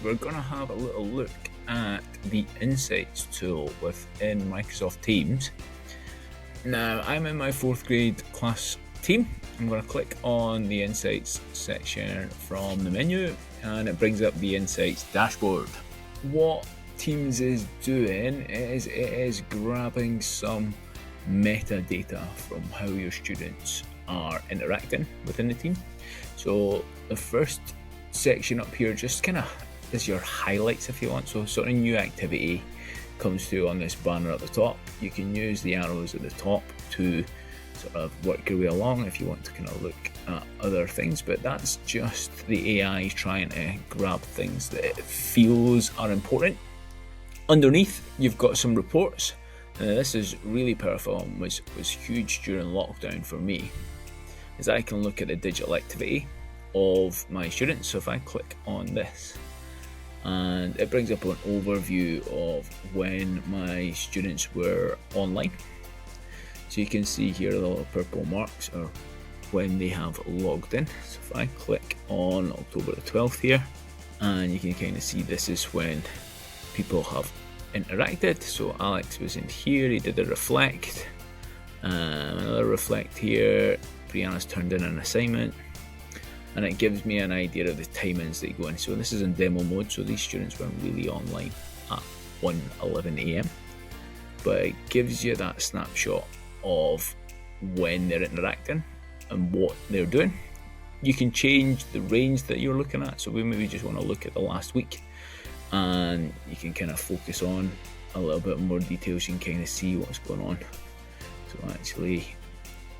we're going to have a little look at the Insights tool within Microsoft Teams. Now, I'm in my 4th grade class team. I'm going to click on the Insights section from the menu and it brings up the Insights dashboard. What Teams is doing is it is grabbing some metadata from how your students are interacting within the team. So the first section up here just kind of is your highlights, if you want. So sort of new activity comes through on this banner at the top. You can use the arrows at the top to sort of work your way along if you want to kind of look at other things, but that's just the AI trying to grab things that it feels are important. Underneath, you've got some reports. This is really powerful and was huge during lockdown for me, is I can look at the digital activity of my students. So if I click on this, and it brings up an overview of when my students were online. So you can see here the little purple marks are when they have logged in. So if I click on October the 12th here, and you can kind of see this is when people have interacted. So Alex was in here, he did a reflect, another reflect here, Brianna's turned in an assignment, and it gives me an idea of the timings they go in. So this is in demo mode, so these students weren't really online at 1:11 a.m. but it gives you that snapshot of when they're interacting and what they're doing. You can change the range that you're looking at, so we maybe just want to look at the last week, and you can kind of focus on a little bit more details. You can kind of see what's going on. So actually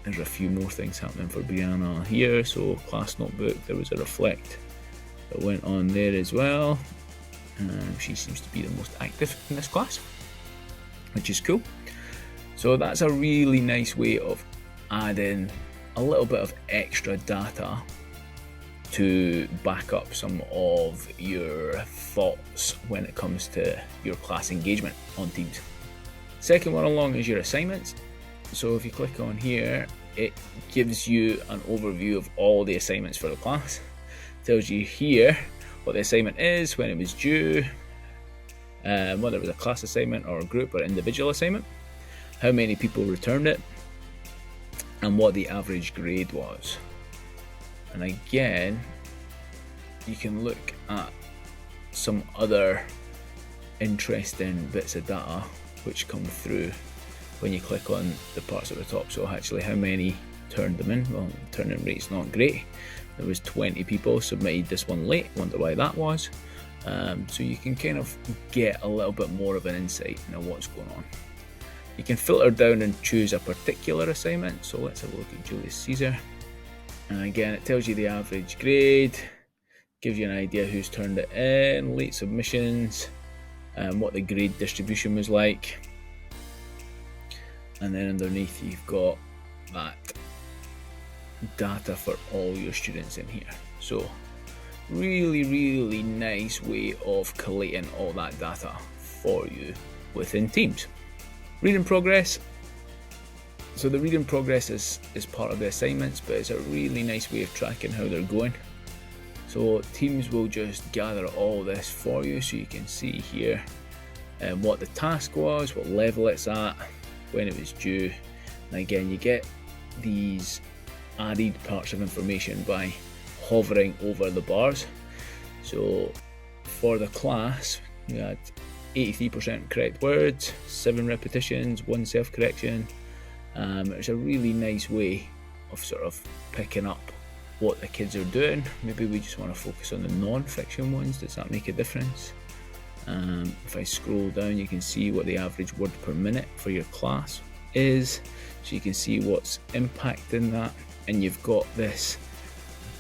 there's a few more things happening for Brianna here. So class notebook, there was a reflect that went on there as well. She seems to be the most active in this class, which is cool. So that's a really nice way of adding a little bit of extra data to back up some of your thoughts when it comes to your class engagement on Teams. Second one along is your assignments. So if you click on here, it gives you an overview of all the assignments for the class. It tells you here what the assignment is, when it was due, whether it was a class assignment or a group or individual assignment, how many people returned it, and what the average grade was. And again, you can look at some other interesting bits of data which come through when you click on the parts at the top. So actually how many turned them in. Well, turn-in rate's not great. There was 20 people submitted this one late. Wonder why that was. So you can kind of get a little bit more of an insight into what's going on. You can filter down and choose a particular assignment. So let's have a look at Julius Caesar. And again, it tells you the average grade, gives you an idea who's turned it in, late submissions, what the grade distribution was like. And then underneath you've got that data for all your students in here. So really nice way of collating all that data for you within Teams. Read in progress. So the read in progress is part of the assignments, but it's a really nice way of tracking how they're going. So Teams will just gather all this for you, so you can see here what the task was, what level it's at, when it was due. And again, you get these added parts of information by hovering over the bars. So for the class, we had 83% correct words, 7 repetitions, 1 self-correction. It's a really nice way of sort of picking up what the kids are doing. Maybe we just want to focus on the non-fiction ones. Does that make a difference? If I scroll down, you can see what the average word per minute for your class is, so you can see what's impacting that, and you've got this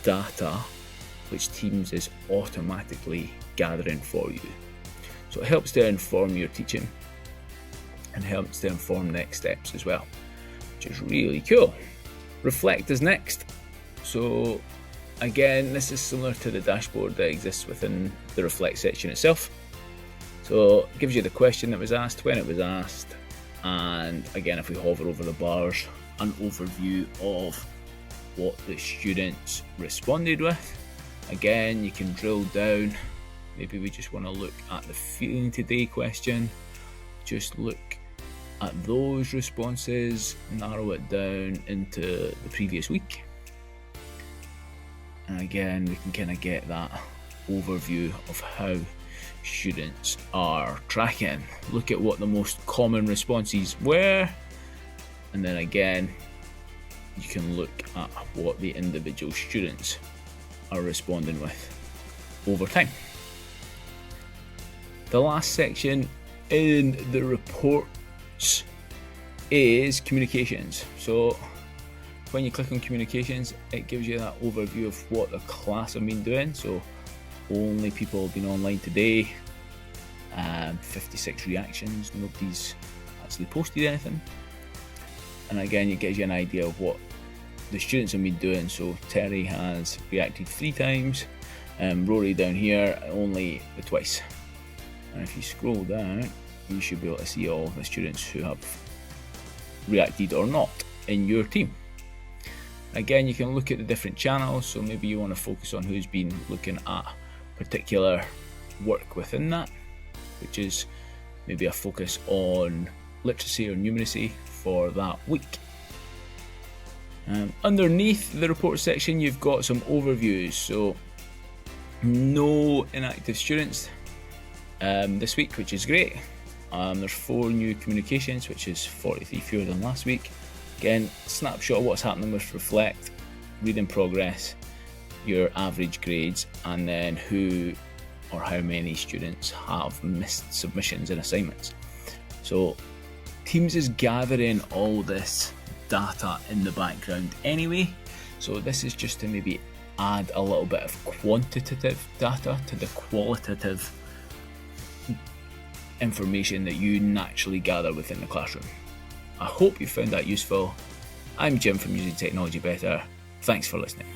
data which Teams is automatically gathering for you. So it helps to inform your teaching and helps to inform next steps as well, which is really cool. Reflect is next. So again, this is similar to the dashboard that exists within the Reflect section itself. So it gives you the question that was asked, when it was asked, and again, if we hover over the bars, an overview of what the students responded with. Again, you can drill down Maybe we just want to look at the feeling today question, just look at those responses, narrow it down into the previous week. And again, we can kind of get that overview of how students are tracking. Look at what the most common responses were, and then again, you can look at what the individual students are responding with over time. The last section in the reports is communications. So when you click on communications, it gives you that overview of what the class have been doing. So only people have been online today, 56 reactions, nobody's actually posted anything. And again, it gives you an idea of what the students have been doing. So Terry has reacted 3 times, Rory down here only twice. And if you scroll down, you should be able to see all the students who have reacted or not in your team. Again, you can look at the different channels, so maybe you want to focus on who's been looking at particular work within that, which is maybe a focus on literacy or numeracy for that week. Underneath the report section, you've got some overviews. So no inactive students this week, which is great. There's 4 new communications, which is 43 fewer than last week. Again, snapshot of what's happening with Reflect, reading progress, your average grades, and then who or how many students have missed submissions and assignments. So Teams is gathering all this data in the background anyway, so this is just to maybe add a little bit of quantitative data to the qualitative information that you naturally gather within the classroom. I hope you found that useful. I'm Jim from Using Technology Better. Thanks for listening.